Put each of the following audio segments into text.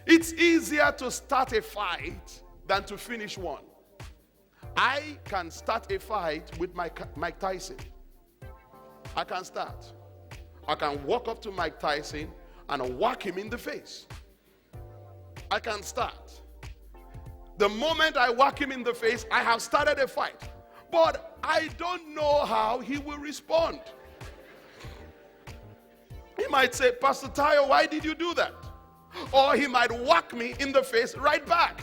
It's easier to start a fight than to finish one. I can start a fight with Mike Tyson. I can start. I can walk up to Mike Tyson and whack him in the face. I can start. The moment I whack him in the face, I have started a fight. But I don't know how he will respond. He might say, Pastor Tayo, why did you do that? Or he might whack me in the face right back.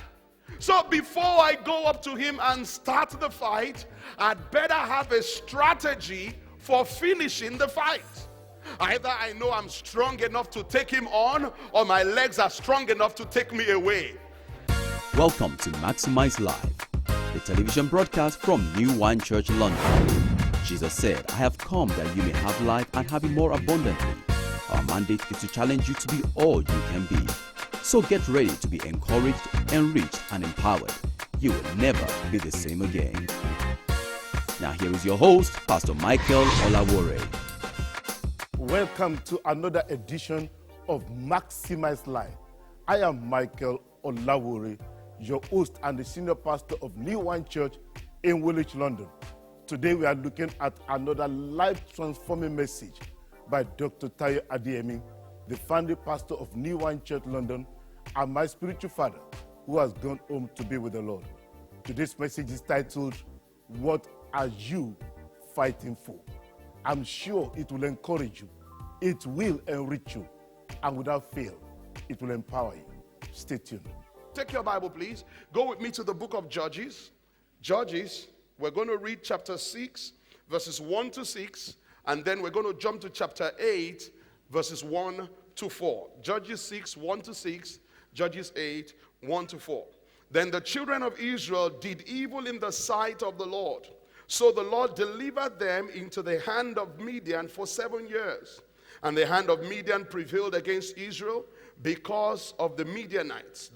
So before I go up to him and start the fight, I'd better have a strategy for finishing the fight. Either I know I'm strong enough to take him on, or my legs are strong enough to take me away. Welcome to Maximize Live, the television broadcast from New Wine Church, London. Jesus said, I have come that you may have life and have it more abundantly. Our mandate is to challenge you to be all you can be. So get ready to be encouraged, enriched, and empowered. You will never be the same again. Now here is your host, Pastor Michael Olawore. Welcome to another edition of Maximize Life. I am Michael Olawore, your host and the senior pastor of New Wine Church in Woolwich, London. Today we are looking at another life-transforming message by Dr. Tayo Adeyemi, the founding pastor of New Wine Church, London, and my spiritual father, who has gone home to be with the Lord. Today's message is titled, What Are You Fighting For? I'm sure it will encourage you, it will enrich you, and without fail, it will empower you. Stay tuned. Take your Bible, please. Go with me to the book of Judges. Judges, we're going to read chapter 6, verses 1 to 6, and then we're going to jump to chapter 8, verses 1 to 4. Judges 6, 1 to 6, Judges 8, 1 to 4. Then the children of Israel did evil in the sight of the Lord. So the Lord delivered them into the hand of Midian for 7 years. And the hand of Midian prevailed against Israel because of the Midianites.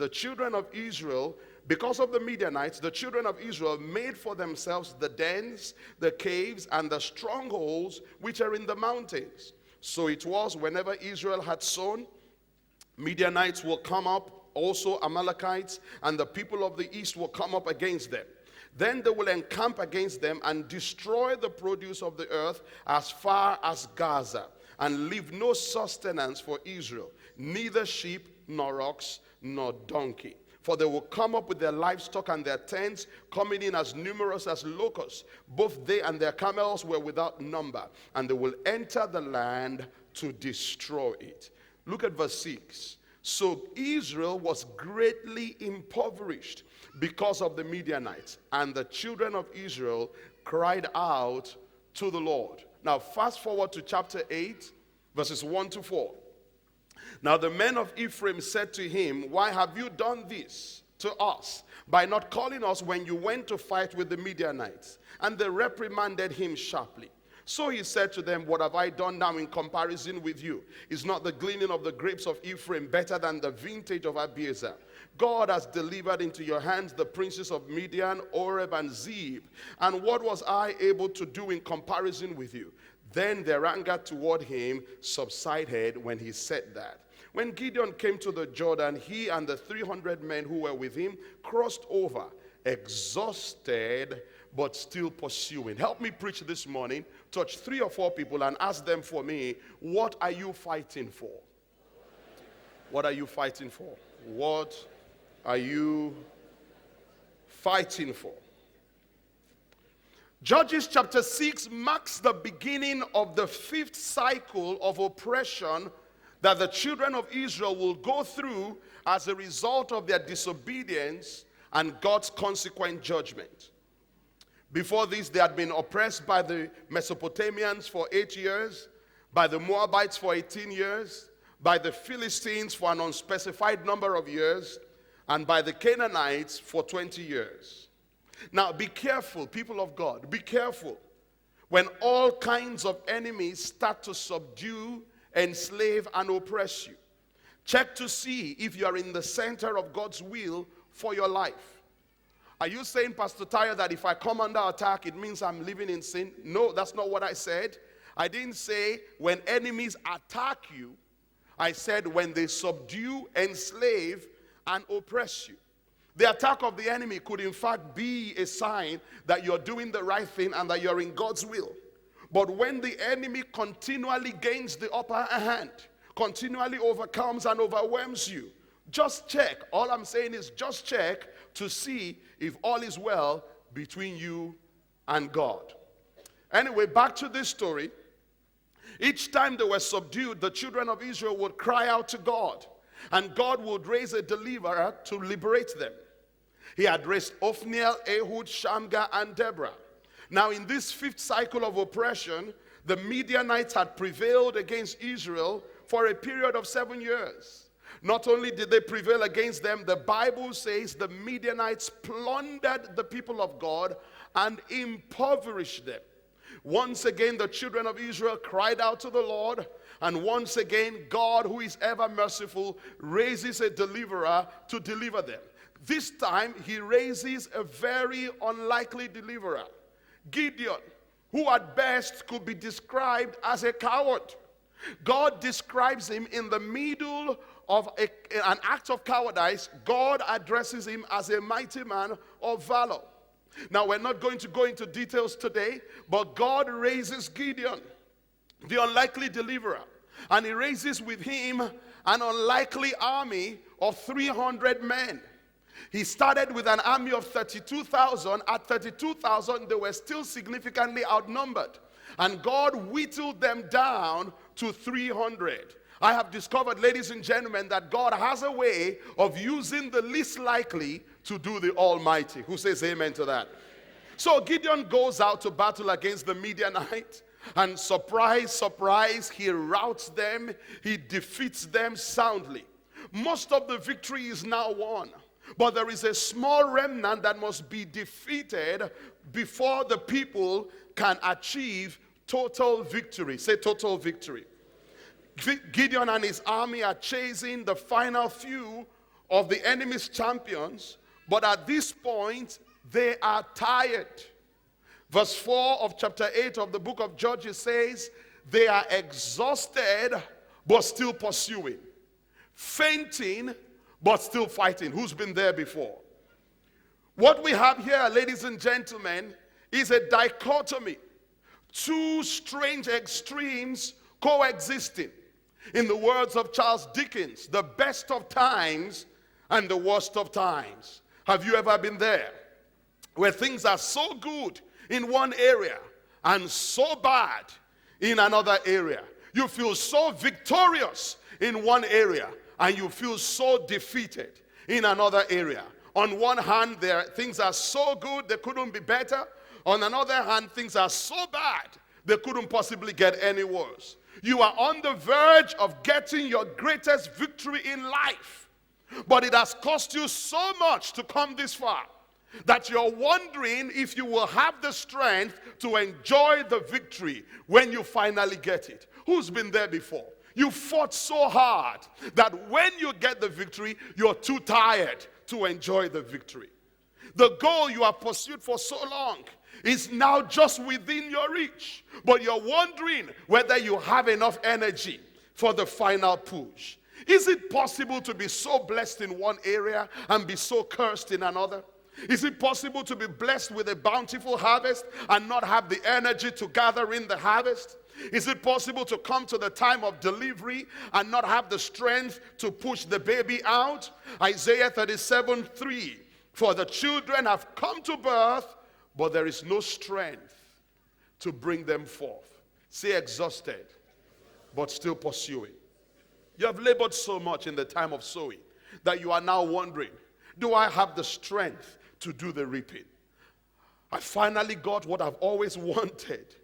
Because of the Midianites, the children of Israel made for themselves the dens, the caves, and the strongholds which are in the mountains. So it was whenever Israel had sown, Midianites will come up, also Amalekites, and the people of the east will come up against them. Then they will encamp against them and destroy the produce of the earth as far as Gaza, and leave no sustenance for Israel, neither sheep, nor ox, nor donkey. For they will come up with their livestock and their tents, coming in as numerous as locusts. Both they and their camels were without number, and they will enter the land to destroy it. Look at verse 6. So Israel was greatly impoverished because of the Midianites, and the children of Israel cried out to the Lord. Now fast forward to chapter 8, verses 1 to 4. Now the men of Ephraim said to him, Why have you done this to us by not calling us when you went to fight with the Midianites? And they reprimanded him sharply. So he said to them, What have I done now in comparison with you? Is not the gleaning of the grapes of Ephraim better than the vintage of Abiezer? God has delivered into your hands the princes of Midian, Oreb, and Zeeb. And what was I able to do in comparison with you? Then their anger toward him subsided when he said that. When Gideon came to the Jordan, he and the 300 men who were with him crossed over, exhausted but still pursuing. Help me preach this morning. Touch 3 or 4 people and ask them for me, what are you fighting for? What are you fighting for? What are you fighting for? Judges chapter 6 marks the beginning of the 5th cycle of oppression that the children of Israel will go through as a result of their disobedience and God's consequent judgment. Before this, they had been oppressed by the Mesopotamians for 8 years, by the Moabites for 18 years, by the Philistines for an unspecified number of years, and by the Canaanites for 20 years. Now, be careful, people of God, be careful. When all kinds of enemies start to subdue, enslave, and oppress you, check to see if you are in the center of God's will for your life. Are you saying, Pastor Tayo, that if I come under attack, it means I'm living in sin? No, that's not what I said. I didn't say when enemies attack you. I said when they subdue, enslave, and oppress you. The attack of the enemy could in fact be a sign that you're doing the right thing and that you're in God's will. But when the enemy continually gains the upper hand, continually overcomes and overwhelms you, just check. All I'm saying is just check to see if all is well between you and God. Anyway, back to this story. Each time they were subdued, the children of Israel would cry out to God, and God would raise a deliverer to liberate them. He had raised Othniel, Ehud, Shamgar, and Deborah. Now, in this fifth cycle of oppression, the Midianites had prevailed against Israel for a period of 7 years. Not only did they prevail against them, the Bible says the Midianites plundered the people of God and impoverished them. Once again, the children of Israel cried out to the Lord, and once again, God, who is ever merciful, raises a deliverer to deliver them. This time, he raises a very unlikely deliverer, Gideon, who at best could be described as a coward. God describes him in the middle of an act of cowardice. God addresses him as a mighty man of valor. Now, we're not going to go into details today, but God raises Gideon, the unlikely deliverer, and he raises with him an unlikely army of 300 men. He started with an army of 32,000. At 32,000, they were still significantly outnumbered, and God whittled them down to 300. I have discovered, ladies and gentlemen, that God has a way of using the least likely to do the almighty. Who says amen to that? So Gideon goes out to battle against the Midianites, and surprise, surprise, he routs them, he defeats them soundly. Most of the victory is now won, but there is a small remnant that must be defeated before the people can achieve total victory. Say total victory. Gideon and his army are chasing the final few of the enemy's champions, but at this point, they are tired. Verse 4 of chapter 8 of the book of Judges says, they are exhausted, but still pursuing. Fainting, but still fighting. Who's been there before? What we have here, ladies and gentlemen, is a dichotomy. Two strange extremes coexisting. In the words of Charles Dickens, the best of times and the worst of times. Have you ever been there? Where things are so good in one area and so bad in another area. You feel so victorious in one area and you feel so defeated in another area. On one hand, things are so good, they couldn't be better. On another hand, things are so bad, they couldn't possibly get any worse. You are on the verge of getting your greatest victory in life. But it has cost you so much to come this far that you're wondering if you will have the strength to enjoy the victory when you finally get it. Who's been there before? You fought so hard that when you get the victory, you're too tired to enjoy the victory. The goal you have pursued for so long is now just within your reach, but you're wondering whether you have enough energy for the final push. Is it possible to be so blessed in one area and be so cursed in another? Is it possible to be blessed with a bountiful harvest and not have the energy to gather in the harvest? Is it possible to come to the time of delivery and not have the strength to push the baby out? Isaiah 37:3, for the children have come to birth, but there is no strength to bring them forth. Say exhausted, but still pursuing. You have labored so much in the time of sowing that you are now wondering, do I have the strength to do the reaping? I finally got what I've always wanted,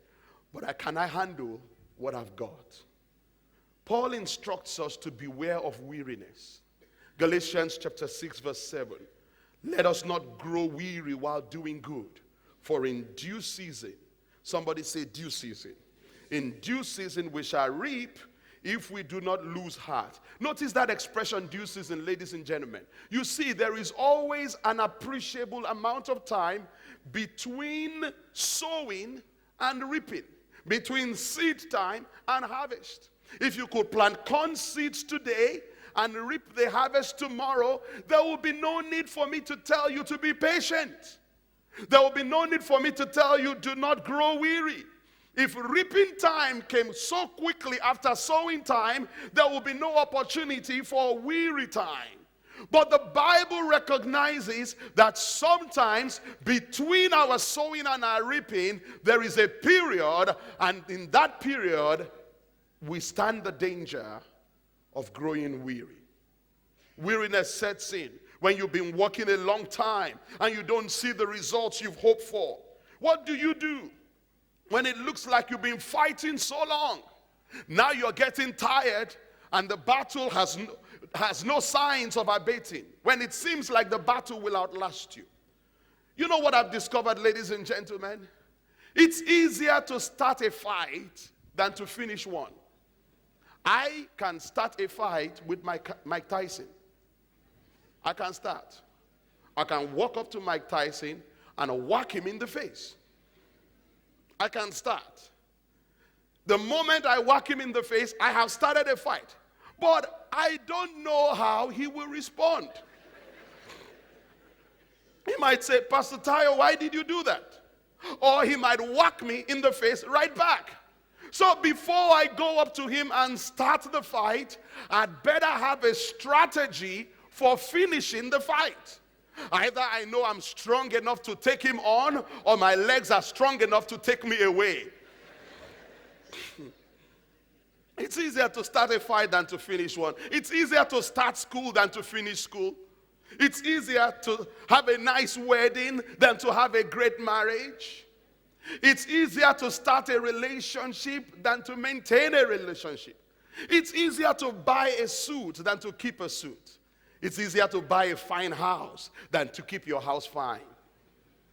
but can I handle what I've got? Paul instructs us to beware of weariness. Galatians chapter 6 verse 7. Let us not grow weary while doing good, for in due season, somebody say due season. In due season we shall reap if we do not lose heart. Notice that expression, due season, ladies and gentlemen. You see, there is always an appreciable amount of time between sowing and reaping, between seed time and harvest. If you could plant corn seeds today and reap the harvest tomorrow, there will be no need for me to tell you to be patient. There will be no need for me to tell you, do not grow weary. If reaping time came so quickly after sowing time, there will be no opportunity for weary time. But the Bible recognizes that sometimes between our sowing and our reaping, there is a period, and in that period, we stand the danger of growing weary. Weariness sets in when you've been working a long time and you don't see the results you've hoped for. What do you do when it looks like you've been fighting so long? Now you're getting tired and the battle has no signs of abating, when it seems like the battle will outlast you. You know what I've discovered, ladies and gentlemen? It's easier to start a fight than to finish one. I can start a fight with Mike Tyson. I can start. I can walk up to Mike Tyson and whack him in the face. I can start. The moment I whack him in the face, I have started a fight. But I don't know how he will respond. He might say, Pastor Tayo, why did you do that? Or he might whack me in the face right back. So before I go up to him and start the fight, I'd better have a strategy for finishing the fight. Either I know I'm strong enough to take him on, or my legs are strong enough to take me away. It's easier to start a fight than to finish one. It's easier to start school than to finish school. It's easier to have a nice wedding than to have a great marriage. It's easier to start a relationship than to maintain a relationship. It's easier to buy a suit than to keep a suit. It's easier to buy a fine house than to keep your house fine.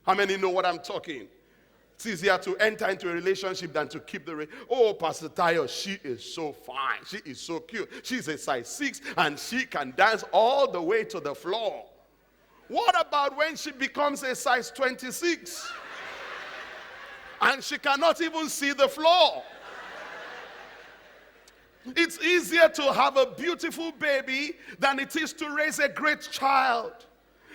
How many know what I'm talking? It's easier to enter into a relationship than to keep the Oh, Pastor Tayo, she is so fine. She is so cute. She's a size 6 and she can dance all the way to the floor. What about when she becomes a size 26? And she cannot even see the floor? It's easier to have a beautiful baby than it is to raise a great child.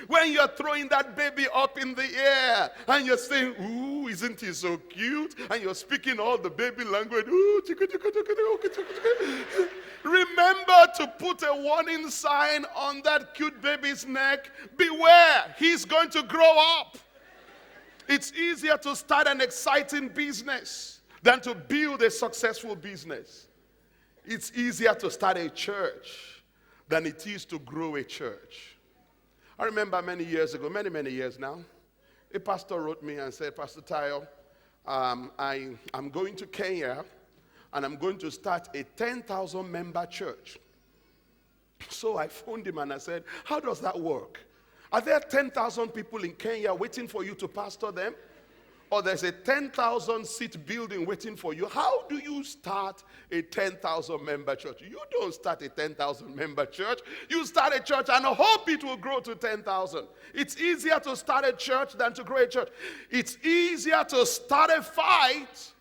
When you're throwing that baby up in the air and you're saying, ooh, isn't he so cute? And you're speaking all the baby language. Ooh, remember to put a warning sign on that cute baby's neck. Beware, he's going to grow up. It's easier to start an exciting business than to build a successful business. It's easier to start a church than it is to grow a church. I remember many years ago, many years now, a pastor wrote me and said, Pastor Tayo, I'm going to Kenya and I'm going to start a 10,000 member church. So I phoned him and I said, how does that work? Are there 10,000 people in Kenya waiting for you to pastor them? Or there's a 10,000 seat building waiting for you? How do you start a 10,000 member church? You don't start a 10,000 member church. You start a church and hope it will grow to 10,000. It's easier to start a church than to grow a church. It's easier to start a fight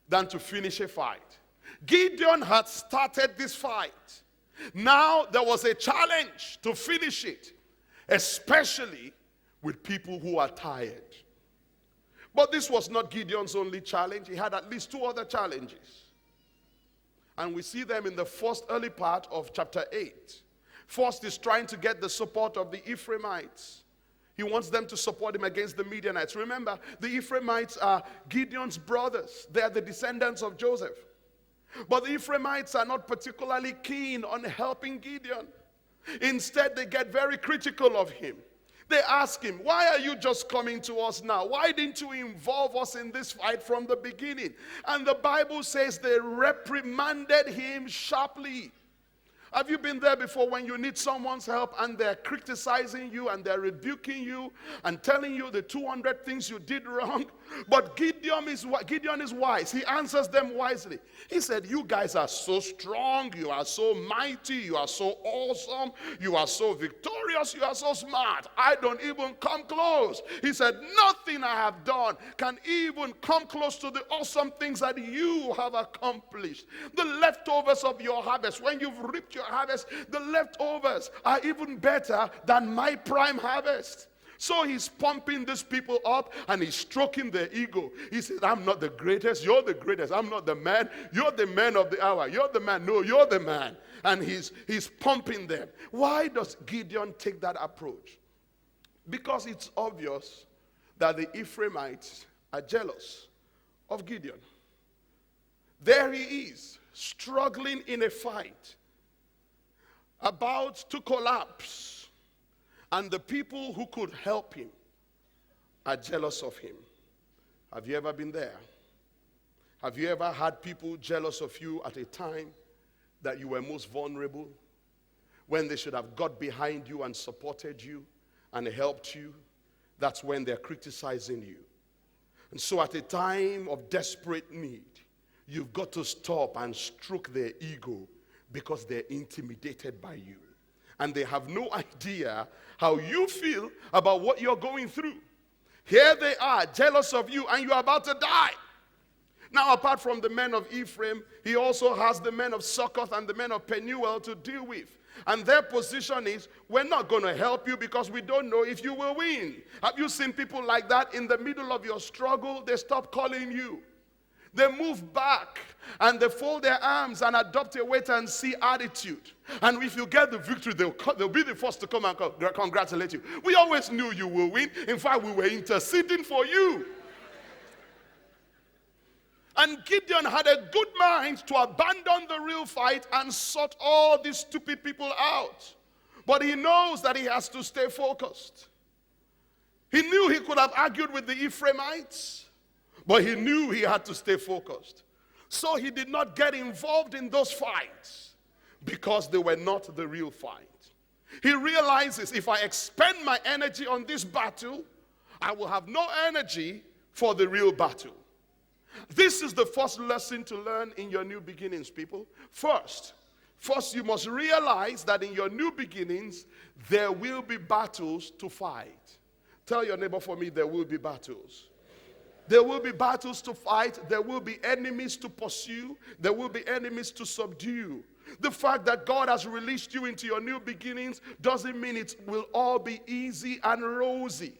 than to finish a fight. Gideon had started this fight. Now there was a challenge to finish it, especially with people who are tired. But this was not Gideon's only challenge. He had at least 2 other challenges. And we see them in the first early part of chapter 8. First is trying to get the support of the Ephraimites. He wants them to support him against the Midianites. Remember, the Ephraimites are Gideon's brothers. They are the descendants of Joseph. But the Ephraimites are not particularly keen on helping Gideon. Instead, they get very critical of him. They ask him, why are you just coming to us now? Why didn't you involve us in this fight from the beginning? And the Bible says they reprimanded him sharply. Have you been there before when you need someone's help and they're criticizing you and they're rebuking you and telling you the 200 things you did wrong? But Gideon is wise. He answers them wisely. He said, you guys are so strong. You are so mighty. You are so awesome. You are so victorious. You are so smart. I don't even come close. He said, nothing I have done can even come close to the awesome things that you have accomplished. The leftovers of your harvest, when you've reaped your harvest, the leftovers are even better than my prime harvest. So he's pumping these people up and he's stroking their ego. He says, I'm not the greatest, you're the greatest. I'm not the man, you're the man of the hour. You're the man, no, you're the man. And he's pumping them. Why does Gideon take that approach? Because it's obvious that the Ephraimites are jealous of Gideon. There he is, struggling in a fight, about to collapse. And the people who could help him are jealous of him. Have you ever been there? Have you ever had people jealous of you at a time that you were most vulnerable? When they should have got behind you and supported you and helped you, that's when they're criticizing you. And so at a time of desperate need, you've got to stop and stroke their ego because they're intimidated by you. And they have no idea how you feel about what you're going through. Here they are, jealous of you, and you're about to die. Now, apart from the men of Ephraim, he also has the men of Succoth and the men of Penuel to deal with. And their position is, we're not going to help you because we don't know if you will win. Have you seen people like that? In the middle of your struggle, they stop calling you. They move back and they fold their arms and adopt a wait-and-see attitude. And if you get the victory, they'll be the first to come and congratulate you. We always knew you will win. In fact, we were interceding for you. And Gideon had a good mind to abandon the real fight and sort all these stupid people out. But he knows that he has to stay focused. He knew he could have argued with the Ephraimites, but he knew he had to stay focused. So he did not get involved in those fights because they were not the real fight. He realizes, if I expend my energy on this battle, I will have no energy for the real battle. This is the first lesson to learn in your new beginnings, people. First, you must realize that in your new beginnings, there will be battles to fight. Tell your neighbor, for me, there will be battles. There will be battles to fight. There will be enemies to pursue. There will be enemies to subdue. The fact that God has released you into your new beginnings doesn't mean it will all be easy and rosy.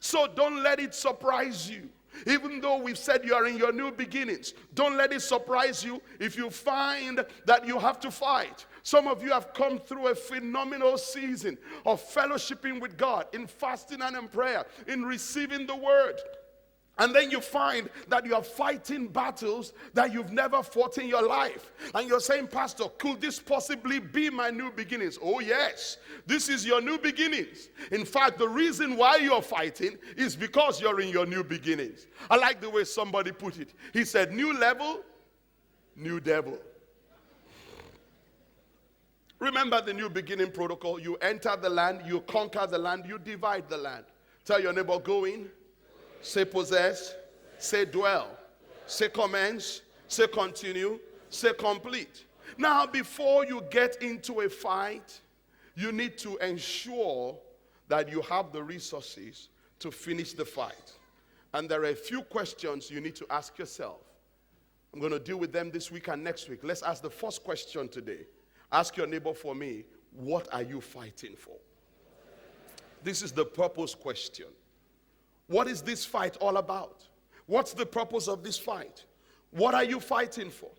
So don't let it surprise you. Even though we've said you are in your new beginnings, don't let it surprise you if you find that you have to fight. Some of you have come through a phenomenal season of fellowshipping with God, in fasting and in prayer, in receiving the word. And then you find that you are fighting battles that you've never fought in your life. And you're saying, Pastor, could this possibly be my new beginnings? Oh, yes. This is your new beginnings. In fact, the reason why you're fighting is because you're in your new beginnings. I like the way somebody put it. He said, new level, new devil. Remember the new beginning protocol. You enter the land, you conquer the land, you divide the land. Tell your neighbor, go in. Say possess, say dwell, say commence, say continue, say complete. Now, before you get into a fight, you need to ensure that you have the resources to finish the fight. And there are a few questions you need to ask yourself. I'm going to deal with them this week and next week. Let's ask the first question today. Ask your neighbor, for me, what are you fighting for? This is the purpose question. What is this fight all about? What's the purpose of this fight? What are you fighting for?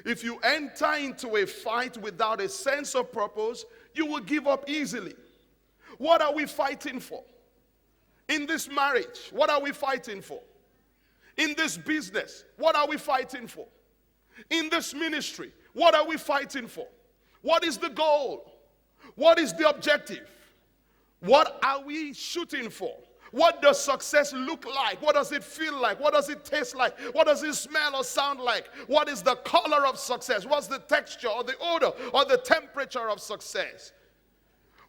If you enter into a fight without a sense of purpose, you will give up easily. What are we fighting for? In this marriage, what are we fighting for? In this business, what are we fighting for? In this ministry, what are we fighting for? What is the goal? What is the objective? What are we shooting for? What does success look like? What does it feel like? What does it taste like? What does it smell or sound like? What is the color of success? What's the texture or the odor or the temperature of success?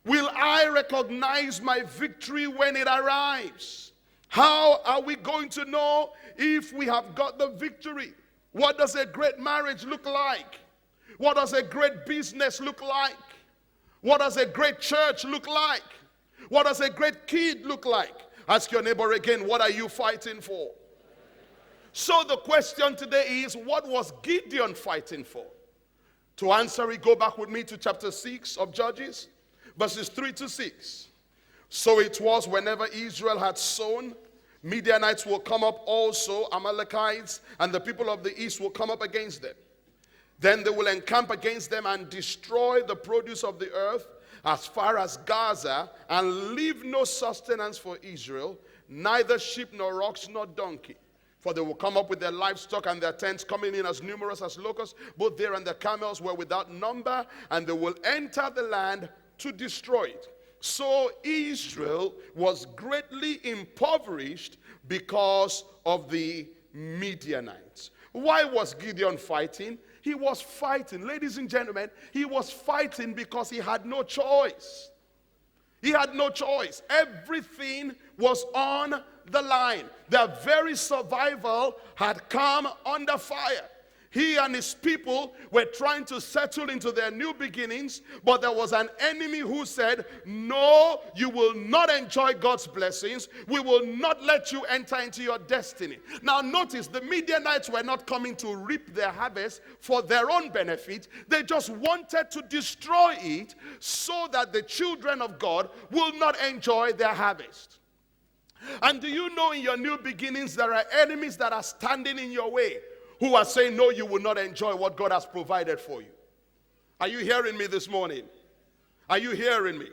Will I recognize my victory when it arrives? How are we going to know if we have got the victory? What does a great marriage look like? What does a great business look like? What does a great church look like? What does a great kid look like? Ask your neighbor again, what are you fighting for? So the question today is, what was Gideon fighting for? To answer it, go back with me to chapter 6 of Judges, verses 3 to 6. So it was whenever Israel had sown, Midianites will come up also, Amalekites, and the people of the east will come up against them. Then they will encamp against them and destroy the produce of the earth as far as Gaza, and leave no sustenance for Israel, neither sheep nor ox nor donkey. For they will come up with their livestock and their tents, coming in as numerous as locusts. Both there and the camels were without number, and they will enter the land to destroy it. So Israel was greatly impoverished because of the Midianites. Why was Gideon fighting? He was fighting, ladies and gentlemen, he was fighting because he had no choice. He had no choice. Everything was on the line. Their very survival had come under fire. He and his people were trying to settle into their new beginnings, but there was an enemy who said, no, you will not enjoy God's blessings. We will not let you enter into your destiny. Now notice, the Midianites were not coming to reap their harvest for their own benefit. They just wanted to destroy it so that the children of God will not enjoy their harvest. And do you know, in your new beginnings, there are enemies that are standing in your way, who are saying, no, you will not enjoy what God has provided for you. Are you hearing me this morning? Are you hearing me?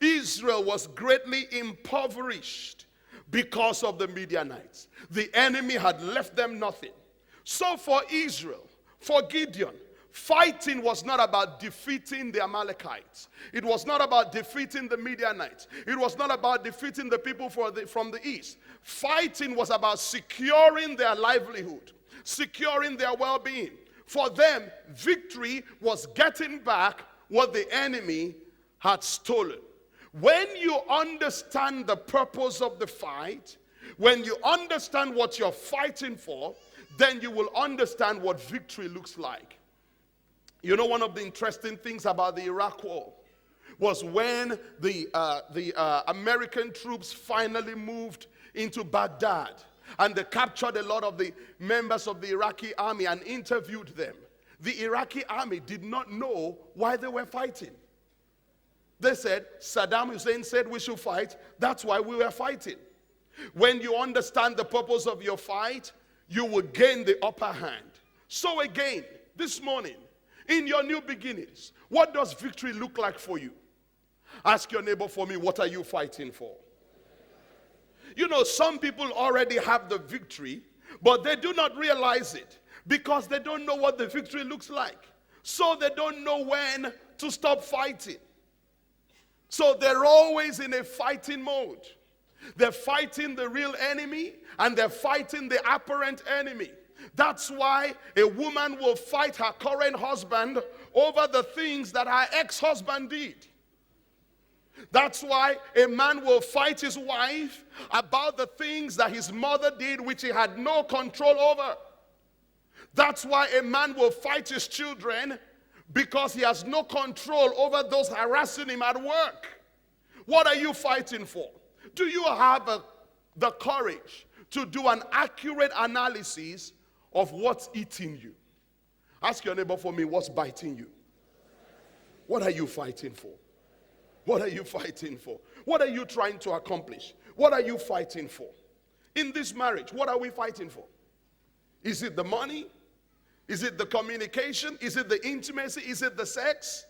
Israel was greatly impoverished because of the Midianites. The enemy had left them nothing. So for Israel, for Gideon, fighting was not about defeating the Amalekites. It was not about defeating the Midianites. It was not about defeating the people from the east. Fighting was about securing their livelihood, securing their well-being. For them, victory was getting back what the enemy had stolen. When you understand the purpose of the fight, when you understand what you're fighting for, then you will understand what victory looks like. You know, one of the interesting things about the Iraq War was when the American troops finally moved into Baghdad, and they captured a lot of the members of the Iraqi army and interviewed them. The Iraqi army did not know why they were fighting. They said, Saddam Hussein said we should fight, that's why we were fighting. When you understand the purpose of your fight, you will gain the upper hand. So again, this morning, in your new beginnings, what does victory look like for you? Ask your neighbor for me, what are you fighting for? You know, some people already have the victory, but they do not realize it because they don't know what the victory looks like. So they don't know when to stop fighting. So they're always in a fighting mode. They're fighting the real enemy and they're fighting the apparent enemy. That's why a woman will fight her current husband over the things that her ex-husband did. That's why a man will fight his wife about the things that his mother did which he had no control over. That's why a man will fight his children because he has no control over those harassing him at work. What are you fighting for? Do you have the courage to do an accurate analysis of what's eating you? Ask your neighbor for me, what's biting you? What are you fighting for? What are you fighting for? What are you trying to accomplish? What are you fighting for? In this marriage, what are we fighting for? Is it the money? Is it the communication? Is it the intimacy? Is it the sex?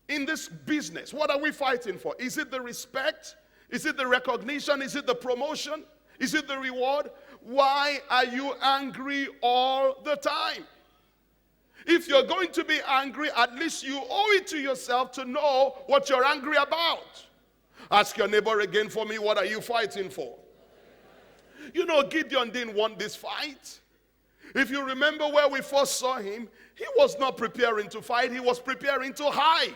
In this business, what are we fighting for? Is it the respect? Is it the recognition? Is it the promotion? Is it the reward? Why are you angry all the time? If you're going to be angry, at least you owe it to yourself to know what you're angry about. Ask your neighbor again for me, what are you fighting for? You know, Gideon didn't want this fight. If you remember where we first saw him, he was not preparing to fight, he was preparing to hide.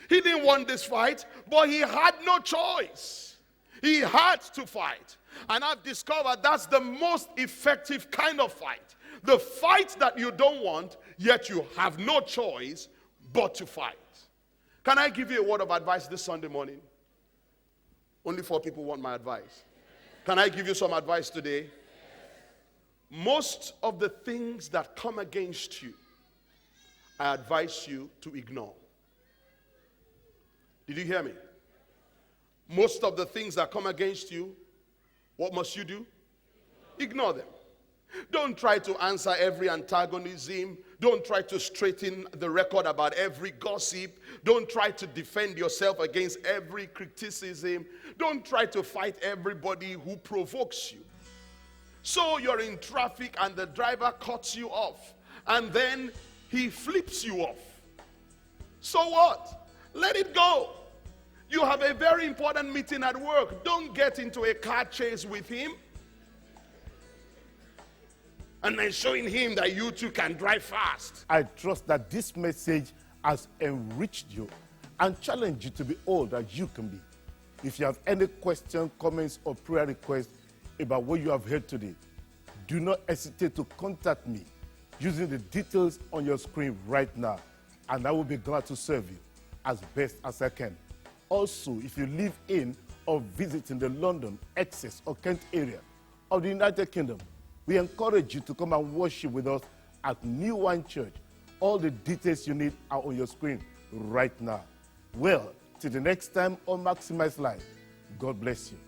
He didn't want this fight, but he had no choice. He had to fight. And I've discovered that's the most effective kind of fight. The fight that you don't want, yet you have no choice but to fight. Can I give you a word of advice this Sunday morning? Only 4 people want my advice. Can I give you some advice today? Most of the things that come against you, I advise you to ignore. Did you hear me? Most of the things that come against you, what must you do? Ignore them. Don't try to answer every antagonism. Don't try to straighten the record about every gossip. Don't try to defend yourself against every criticism. Don't try to fight everybody who provokes you. So you're in traffic and the driver cuts you off, and then he flips you off. So what? Let it go. You have a very important meeting at work. Don't get into a car chase with him and then showing him that you too can drive fast. I trust that this message has enriched you and challenged you to be all that you can be. If you have any questions, comments, or prayer requests about what you have heard today, do not hesitate to contact me using the details on your screen right now, and I will be glad to serve you as best as I can. Also, if you live in or visit in the London, Essex, or Kent area of the United Kingdom, we encourage you to come and worship with us at New Wine Church. All the details you need are on your screen right now. Well, till the next time on Maximize Life, God bless you.